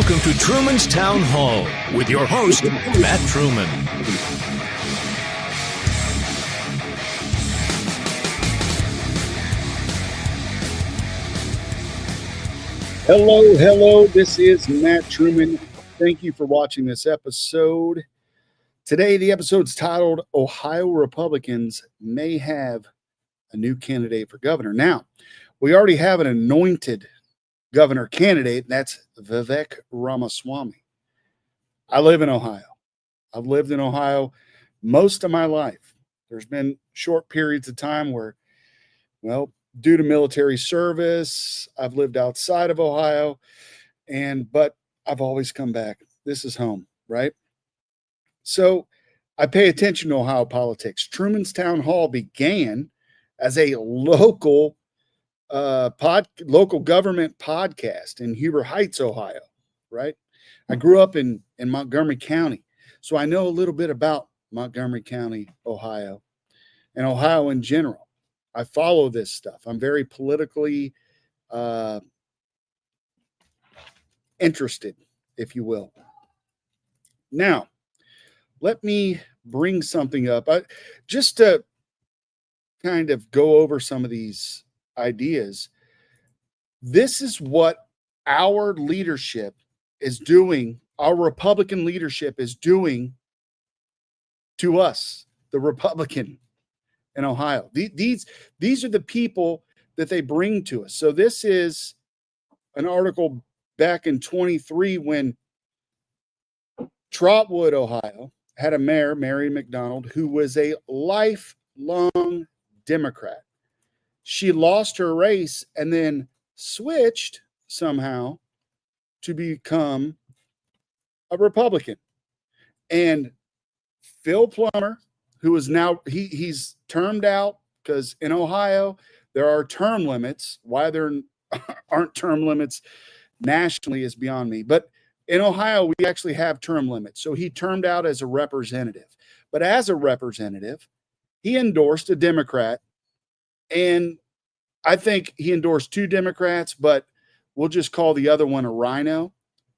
Welcome to Truman's Town Hall with your host, Matt Truman. Hello. This is Matt Truman. Thank you for watching this episode. Today, the episode's titled, Ohio Republicans May Have a New Candidate for Governor. Now, we already have an anointed governor candidate, and that's Vivek Ramaswamy. I live in Ohio. I've lived in Ohio most of my life. There's been short periods of time where, well, due to military service, I've lived outside of Ohio, but I've always come back. This is home, right? So I pay attention to Ohio politics. Truman's Town Hall began as a local government podcast in Huber Heights, Ohio, right? I grew up in Montgomery County, so I know a little bit about Montgomery County, Ohio, and Ohio in general. I follow this stuff. I'm very politically interested, if you will. Now, let me bring something up. Just to kind of go over some of these ideas. This is what our leadership is doing. Our Republican leadership is doing to us, the Republican in Ohio. These are the people that they bring to us. So this is an article back in 23 when Trotwood, Ohio, had a mayor, Mary McDonald, who was a lifelong Democrat. She lost her race and then switched somehow to become a Republican. And Phil Plummer, who is now, he's termed out because in Ohio, there are term limits. Why there aren't term limits nationally is beyond me. But in Ohio, we actually have term limits. So he termed out as a representative. But as a representative, he endorsed a Democrat. And I think he endorsed two Democrats, but we'll just call the other one a rhino.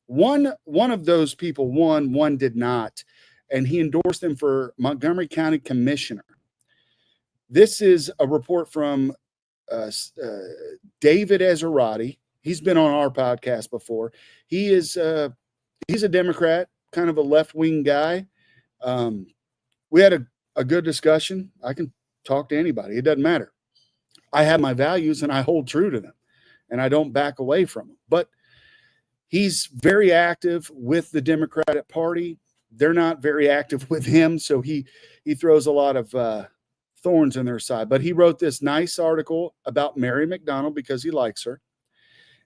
One of those people won, one did not. And he endorsed them for Montgomery County Commissioner. This is a report from David Ezerati. He's been on our podcast before. He's a Democrat, kind of a left-wing guy. We had a good discussion. I can talk to anybody. It doesn't matter. I have my values and I hold true to them and I don't back away from them. But he's very active with the Democratic Party. They're not very active with him. So he throws a lot of thorns in their side. But he wrote this nice article about Mary McDonald because he likes her.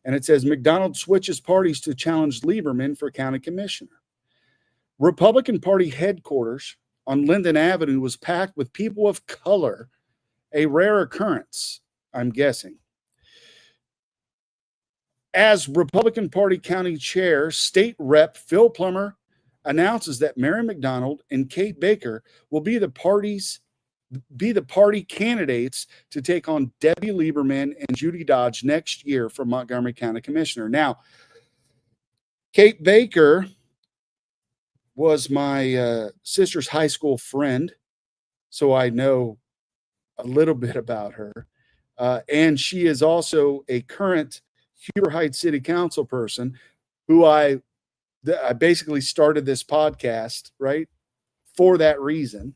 And it says, McDonald switches parties to challenge Lieberman for county commissioner. Republican Party headquarters on Linden Avenue was packed with people of color, a rare occurrence, I'm guessing. As Republican Party County Chair, State Rep Phil Plummer announces that Mary McDonald and Kate Baker will be the party candidates to take on Debbie Lieberman and Judy Dodge next year for Montgomery County Commissioner. Now, Kate Baker was my sister's high school friend, so I know a little bit about her. And she is also a current Huber Heights City Council person who I basically started this podcast, right, for that reason.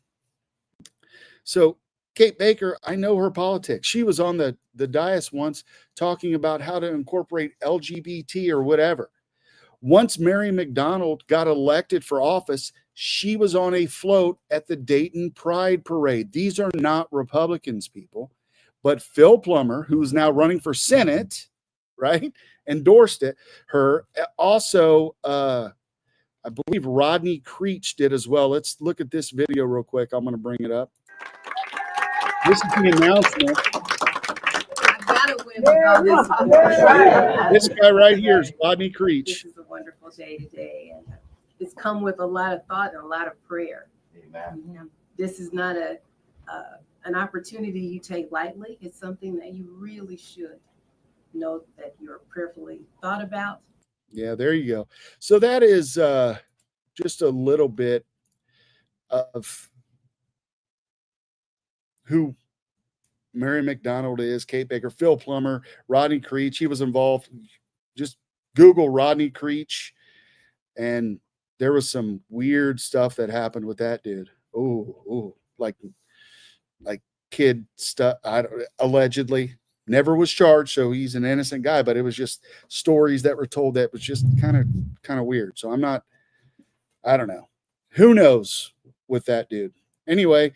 So Kate Baker, I know her politics. She was on the dais once talking about how to incorporate LGBT or whatever. Once Mary McDonald got elected for office, she was on a float at the Dayton Pride Parade. These are not Republicans, people. But Phil Plummer, who's now running for Senate, right, endorsed her. Also, I believe Rodney Creech did as well. Let's look at this video real quick. I'm going to bring it up. This is the announcement. This guy right here is Rodney Creech. This is a wonderful day today, and it's come with a lot of thought and a lot of prayer. Amen. This is not an opportunity you take lightly. It's something that you really should know that you're prayerfully thought about Yeah, there you go. So that is just a little bit of who Mary McDonald is, Kate Baker, Phil Plummer, Rodney Creech. He was involved. Just Google Rodney Creech, and there was some weird stuff that happened with that dude. Oh, like kid stuff. Allegedly never was charged, so he's an innocent guy. But it was just stories that were told that was just kind of weird. So I don't know. Who knows with that dude? Anyway,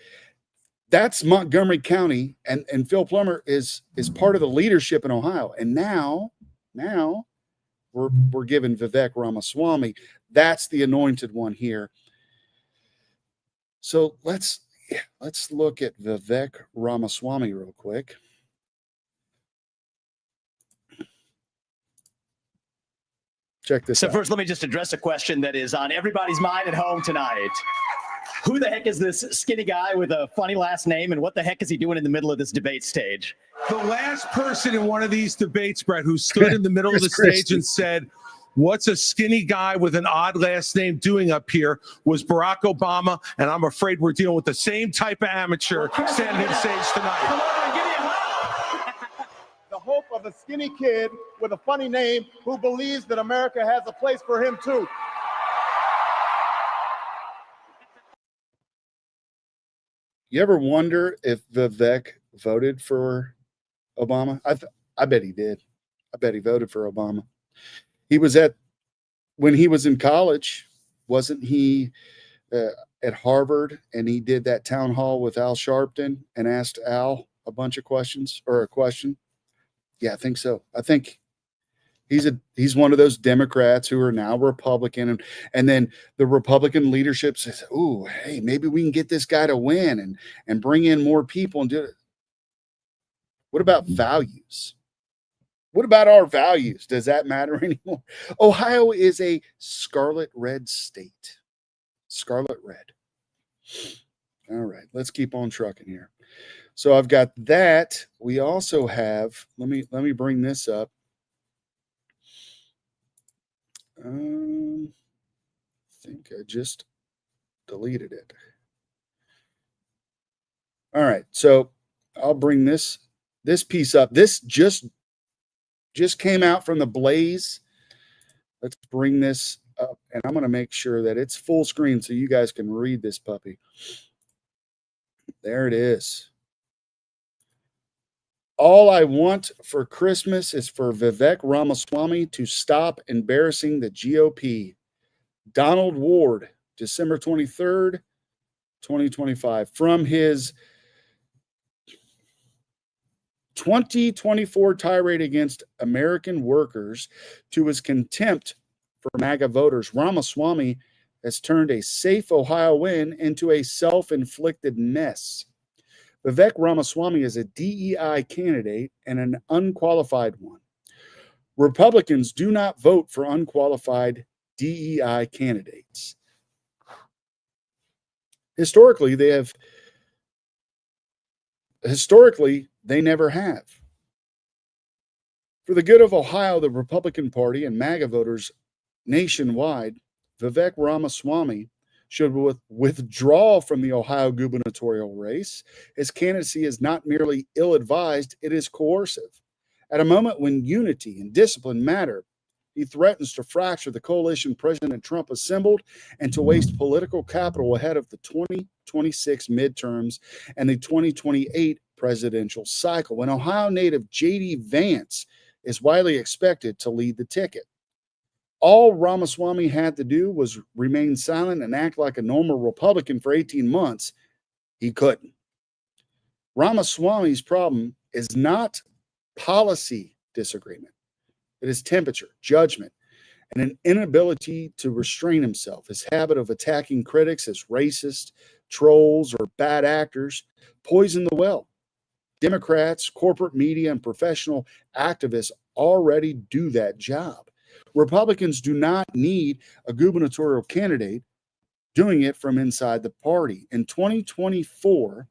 that's Montgomery County, and Phil Plummer is part of the leadership in Ohio. And now we're giving Vivek Ramaswamy. That's the anointed one here. So let's look at Vivek Ramaswamy real quick. Check this out. So first, let me just address a question that is on everybody's mind at home tonight. Who the heck is this skinny guy with a funny last name, and what the heck is he doing in the middle of this debate stage? The last person in one of these debates, Brett, who stood in the middle of the stage and said, "What's a skinny guy with an odd last name doing up here?" was Barack Obama, and I'm afraid we're dealing with the same type of amateur standing on stage tonight. Come on, give me a hug. The hope of a skinny kid with a funny name who believes that America has a place for him too. You ever wonder if Vivek voted for Obama? I bet he did. I bet he voted for Obama. He was when he was in college, wasn't he at Harvard, and he did that town hall with Al Sharpton and asked Al a bunch of questions, or a question? Yeah, I think so. I think he's one of those Democrats who are now Republican, and then the Republican leadership says, "Ooh, hey, maybe we can get this guy to win and bring in more people and do it." What about values? What about our values? Does that matter anymore? Ohio is a scarlet red state. Scarlet red. All right, let's keep on trucking here. So I've got that. We also have, let me bring this up. I think I just deleted it. All right, so I'll bring this piece up. This just came out from the Blaze. Let's bring this up, and I'm going to make sure that it's full screen so you guys can read this puppy. There it is. All I want for Christmas is for Vivek Ramaswamy to stop embarrassing the GOP. Donald Ward, December 23rd, 2025. From his 2024 tirade against American workers to his contempt for MAGA voters, Ramaswamy has turned a safe Ohio win into a self-inflicted mess. Vivek Ramaswamy is a DEI candidate and an unqualified one. Republicans do not vote for unqualified DEI candidates. Historically, they never have. For the good of Ohio, the Republican Party, and MAGA voters nationwide, Vivek Ramaswamy should withdraw from the Ohio gubernatorial race. His candidacy is not merely ill-advised, it is coercive. At a moment when unity and discipline matter, he threatens to fracture the coalition President Trump assembled and to waste political capital ahead of the 2026 midterms and the 2028 presidential cycle, when Ohio native J.D. Vance is widely expected to lead the ticket. All Ramaswamy had to do was remain silent and act like a normal Republican for 18 months. He couldn't. Ramaswamy's problem is not policy disagreement. It is temperature, judgment, and an inability to restrain himself. His habit of attacking critics as racist, trolls, or bad actors poison the well. Democrats, corporate media, and professional activists already do that job. Republicans do not need a gubernatorial candidate doing it from inside the party. In 2024,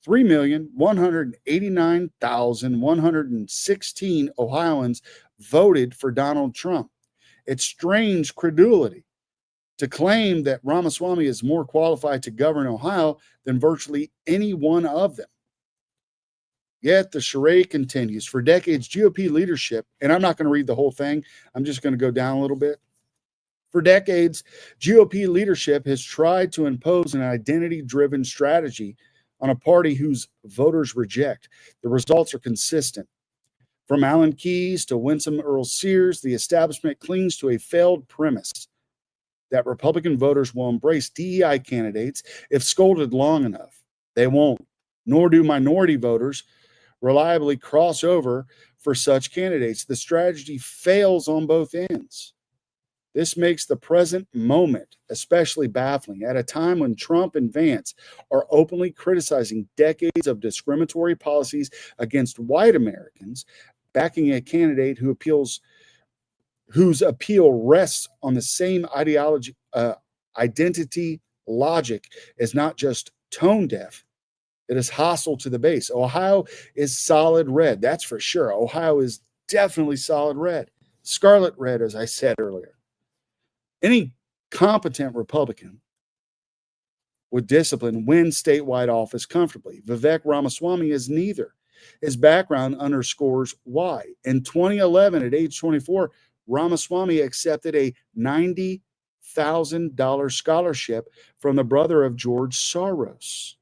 3,189,116 Ohioans voted for Donald Trump. It strains credulity to claim that Ramaswamy is more qualified to govern Ohio than virtually any one of them. Yet the charade continues. For decades, GOP leadership, and I'm not going to read the whole thing, I'm just going to go down a little bit. For decades, GOP leadership has tried to impose an identity-driven strategy on a party whose voters reject. The results are consistent. From Alan Keyes to Winsome Earl Sears, the establishment clings to a failed premise that Republican voters will embrace DEI candidates if scolded long enough. They won't, nor do minority voters reliably cross over for such candidates. The strategy fails on both ends. This makes the present moment especially baffling at a time when Trump and Vance are openly criticizing decades of discriminatory policies against white Americans, backing a candidate whose appeal rests on the same identity logic is not just tone deaf, it is hostile to the base. Ohio is solid red, that's for sure. Ohio is definitely solid red, scarlet red, as I said earlier. Any competent Republican with discipline wins statewide office comfortably. Vivek Ramaswamy is neither. His background underscores why. In 2011, at age 24, Ramaswamy accepted a $90,000 scholarship from the brother of George Soros.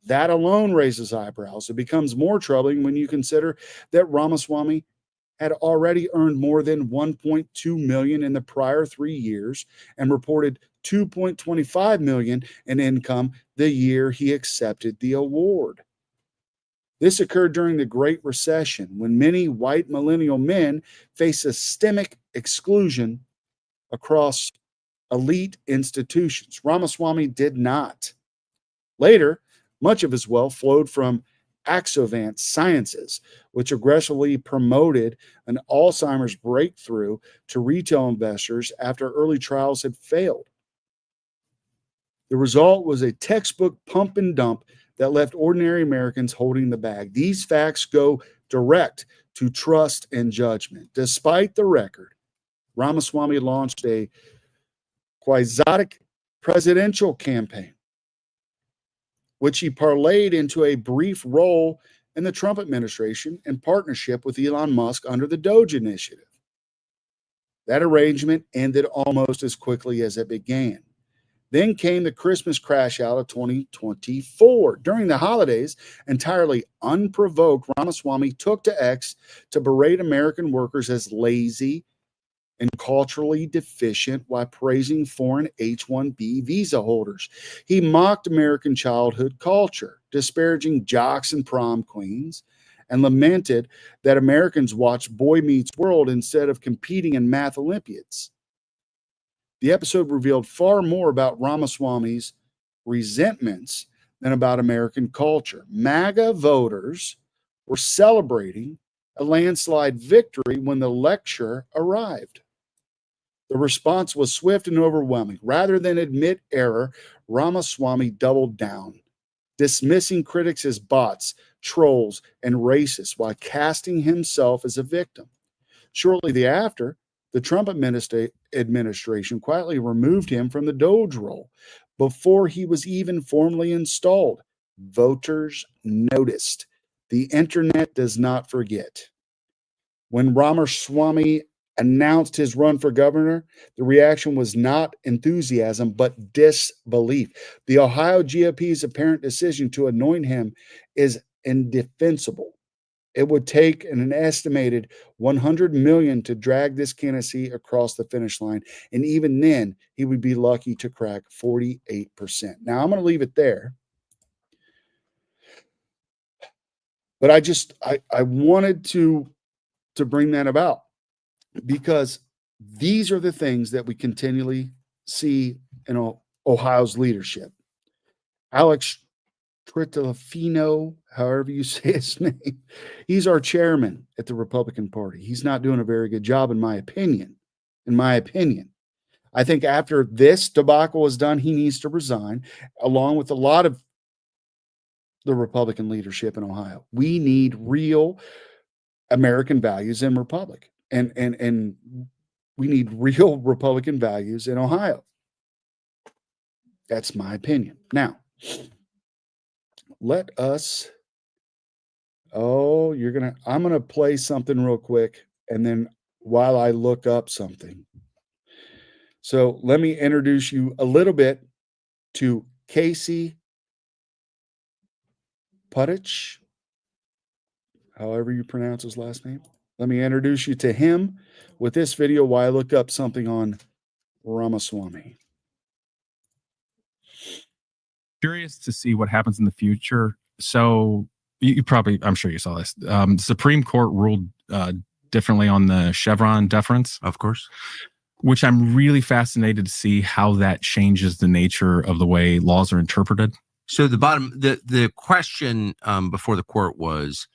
That alone raises eyebrows. It becomes more troubling when you consider that Ramaswamy had already earned more than $1.2 million in the prior 3 years and reported $2.25 million in income the year he accepted the award. This occurred during the Great Recession, when many white millennial men faced systemic exclusion across elite institutions. Ramaswamy did not. Later, much of his wealth flowed from Axovant Sciences, which aggressively promoted an Alzheimer's breakthrough to retail investors after early trials had failed. The result was a textbook pump and dump that left ordinary Americans holding the bag. These facts go direct to trust and judgment. Despite the record, Ramaswamy launched a quixotic presidential campaign, which he parlayed into a brief role in the Trump administration in partnership with Elon Musk under the Doge Initiative. That arrangement ended almost as quickly as it began. Then came the Christmas crash out of 2024. During the holidays, entirely unprovoked, Ramaswamy took to X to berate American workers as lazy and culturally deficient while praising foreign H-1B visa holders. He mocked American childhood culture, disparaging jocks and prom queens, and lamented that Americans watch Boy Meets World instead of competing in math Olympiads. The episode revealed far more about Ramaswamy's resentments than about American culture. MAGA voters were celebrating a landslide victory when the lecture arrived. The response was swift and overwhelming. Rather than admit error, Ramaswamy doubled down, dismissing critics as bots, trolls, and racists while casting himself as a victim. Shortly thereafter, the Trump administration quietly removed him from the Doge role before he was even formally installed. Voters noticed. The internet does not forget. When Ramaswamy announced his run for governor, the reaction was not enthusiasm, but disbelief. The Ohio GOP's apparent decision to anoint him is indefensible. It would take an estimated $100 million to drag this candidacy across the finish line, and even then, he would be lucky to crack 48%. Now, I'm going to leave it there. But I wanted to bring that about, because these are the things that we continually see in Ohio's leadership. Alex Tritolfino, however you say his name, he's our chairman at the Republican Party. He's not doing a very good job, in my opinion. I think after this debacle is done, he needs to resign, along with a lot of the Republican leadership in Ohio. We need real American values in Republic. And we need real Republican values in Ohio. That's my opinion. Now, let us, I'm going to play something real quick, and then while I look up something. So let me introduce you a little bit to Casey Putich, however you pronounce his last name. Let me introduce you to him with this video while I look up something on Ramaswamy. Curious to see what happens in the future. So you probably, I'm sure you saw this. The Supreme Court ruled differently on the Chevron deference, of course, which I'm really fascinated to see how that changes the nature of the way laws are interpreted. So the question before the court was,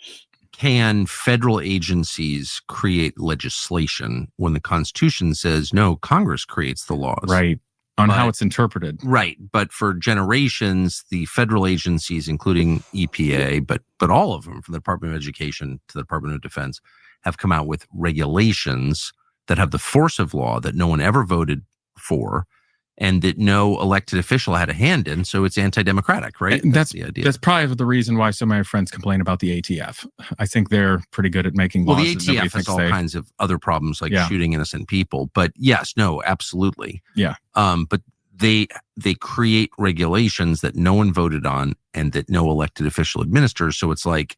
can federal agencies create legislation when the Constitution says no, Congress creates the laws? Right. On how it's interpreted. Right. But for generations, the federal agencies, including EPA, but all of them, from the Department of Education to the Department of Defense, have come out with regulations that have the force of law that no one ever voted for and that no elected official had a hand in. So it's anti-democratic, right? And that's the idea. That's probably the reason why so many friends complain about the ATF. I think they're pretty good at making laws. Well, the ATF has all kinds of other problems like shooting innocent people. But yes, no, absolutely. Yeah. But they create regulations that no one voted on and that no elected official administers. So it's like,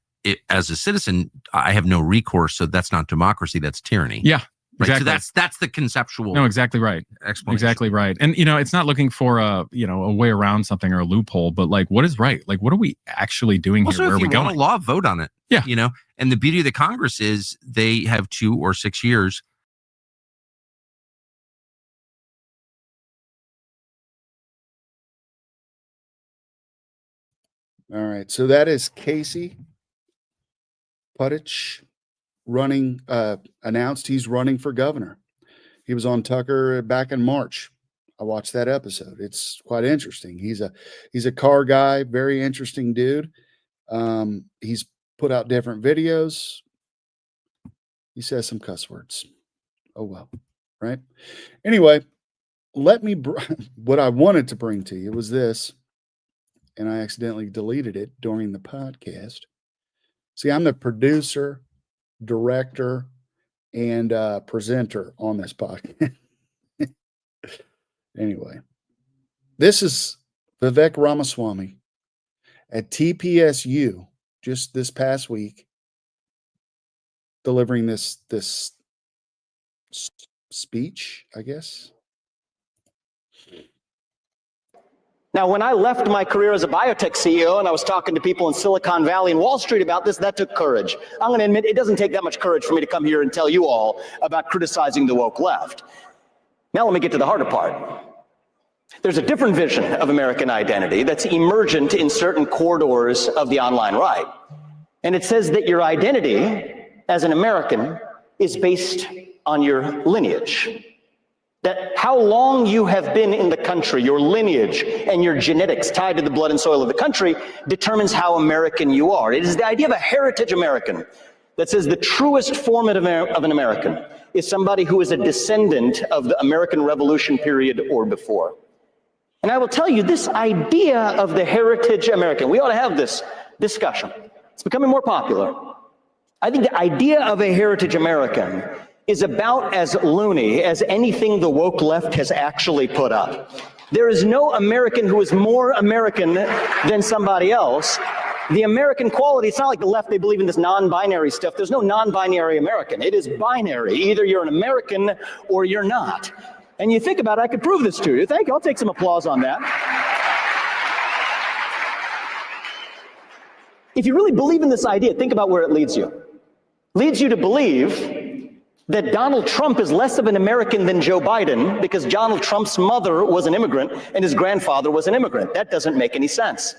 as a citizen, I have no recourse. So that's not democracy. That's tyranny. Yeah. Right. Exactly. So that's the conceptual. No, exactly right. Explanation. Exactly right. And it's not looking for a way around something or a loophole, but like, what is right? Like, what are we actually doing here? Where are we going? Want a law, vote on it. Yeah. And the beauty of the Congress is they have 2 or 6 years. All right. So that is Casey Putich announced he's running for governor. He was on Tucker back in March. I watched that episode. It's quite interesting. He's a car guy, very interesting dude. He's put out different videos. He says some cuss words. Oh, well, right? Anyway, what I wanted to bring to you was this, and I accidentally deleted it during the podcast. See, I'm the producer, director, and presenter on this podcast. Anyway, this is Vivek Ramaswamy at TPSU just this past week, delivering this speech, I guess. Now, when I left my career as a biotech CEO and I was talking to people in Silicon Valley and Wall Street about this, that took courage. I'm going to admit it doesn't take that much courage for me to come here and tell you all about criticizing the woke left. Now let me get to the harder part. There's a different vision of American identity that's emergent in certain corridors of the online right. And it says that your identity as an American is based on your lineage. That how long you have been in the country, your lineage and your genetics tied to the blood and soil of the country determines how American you are. It is the idea of a heritage American that says the truest form of an American is somebody who is a descendant of the American Revolution period or before. And I will tell you, this idea of the heritage American, we ought to have this discussion. It's becoming more popular. I think the idea of a heritage American is about as loony as anything the woke left has actually put up. There is no American who is more American than somebody else. The American quality, it's not like the left, they believe in this non-binary stuff. There's no non-binary American. It is binary. Either you're an American or you're not. And you think about it, I could prove this to you. Thank you. I'll take some applause on that. If you really believe in this idea, think about where it leads you. Leads you to believe that Donald Trump is less of an American than Joe Biden because Donald Trump's mother was an immigrant and his grandfather was an immigrant. That doesn't make any sense.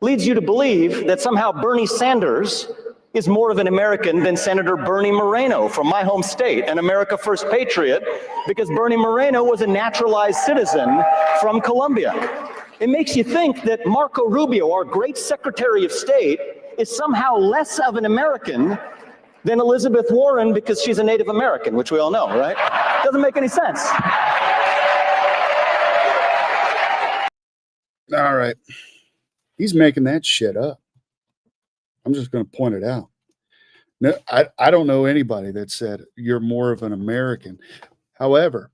Leads you to believe that somehow Bernie Sanders is more of an American than Senator Bernie Moreno from my home state, an America First patriot, because Bernie Moreno was a naturalized citizen from Colombia. It makes you think that Marco Rubio, our great Secretary of State, is somehow less of an American than Elizabeth Warren because she's a Native American, which we all know, right? Doesn't make any sense. All right. He's making that shit up. I'm just going to point it out. No, I don't know anybody that said you're more of an American. However,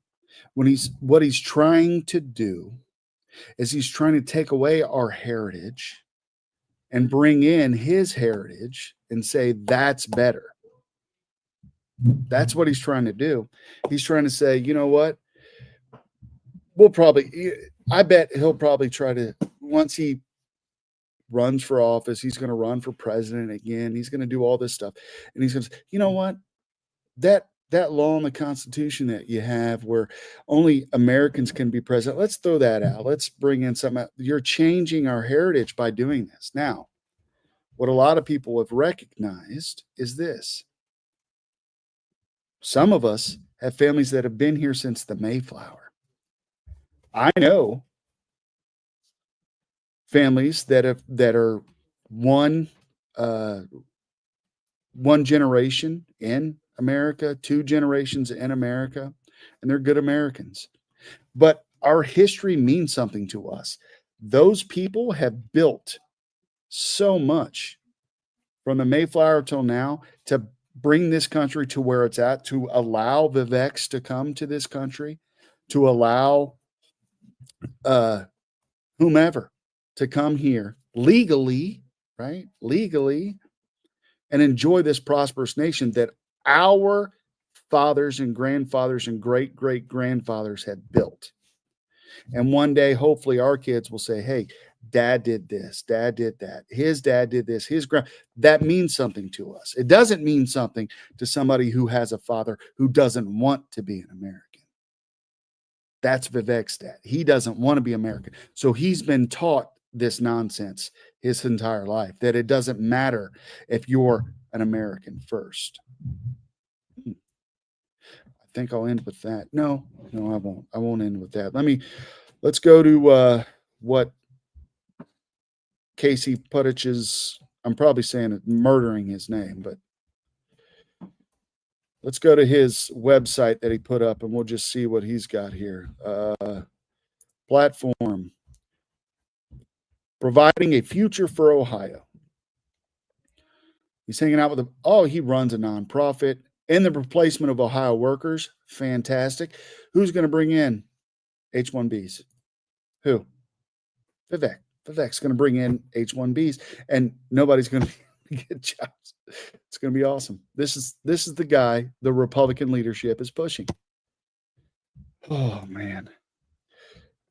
what he's trying to do is he's trying to take away our heritage and bring in his heritage and say that's better. That's what he's trying to do. He's trying to say, you know what? I bet he'll probably try to, once he runs for office, he's going to run for president again. He's going to do all this stuff. And he's going to say, you know what? That law in the Constitution that you have where only Americans can be president, let's throw that out. Let's bring in something. You're changing our heritage by doing this. Now, what a lot of people have recognized is this. Some of us have families that have been here since the Mayflower. I know families that are one generation in America, 2 generations in America, and they're good Americans. But our history means something to us. Those people have built so much from the Mayflower till now to bring this country to where it's at, to allow Viveks to come to this country, to allow whomever to come here legally, right? Legally, and enjoy this prosperous nation that our fathers and grandfathers and great-great-grandfathers had built. And one day, hopefully, our kids will say, hey, Dad did this, Dad did that, his dad did this, that means something to us. It doesn't mean something to somebody who has a father who doesn't want to be an American. That's Vivek's dad. He doesn't want to be American. So he's been taught this nonsense his entire life, that it doesn't matter if you're an American first. I think I'll end with that. No, I won't. I won't end with that. Let's go to what Casey Putich's, I'm probably saying it, murdering his name, but let's go to his website that he put up and we'll just see what he's got here. Platform. Providing a future for Ohio. He's hanging out with he runs a nonprofit in the replacement of Ohio workers. Fantastic. Who's going to bring in H-1Bs? Who? Vivek. Vivek's going to bring in H-1Bs and nobody's going to get jobs. It's going to be awesome. This is the guy the Republican leadership is pushing. Oh, man.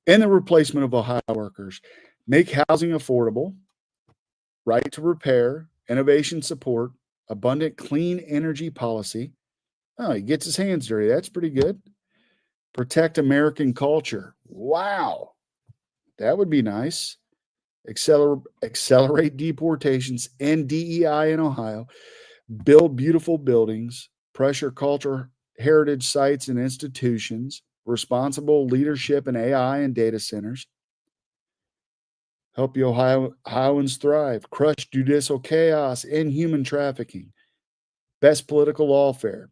In the replacement of Ohio workers, make housing affordable, right to repair, innovation support, abundant clean energy policy. Oh, he gets his hands dirty. That's pretty good. Protect American culture. Wow. That would be nice. Accelerate deportations and DEI in Ohio. Build beautiful buildings. Pressure culture, heritage sites and institutions. Responsible leadership in AI and data centers. Help the Ohioans thrive. Crush judicial chaos and human trafficking. Best political lawfare.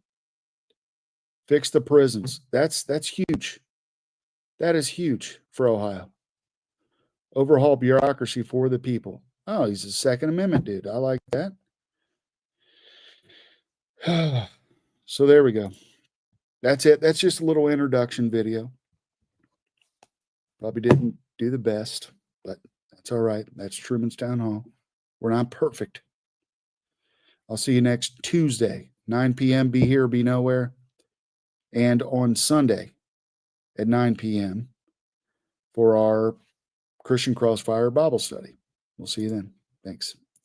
Fix the prisons. That's huge. That is huge for Ohio. Overhaul bureaucracy for the people. Oh, he's a Second Amendment dude. I like that. So there we go. That's it. That's just a little introduction video. Probably didn't do the best, but that's all right. That's Truman's Town Hall. We're not perfect. I'll see you next Tuesday, 9 p.m. Be here, be nowhere. And on Sunday at 9 p.m. for our Christian Crossfire Bible study. We'll see you then. Thanks.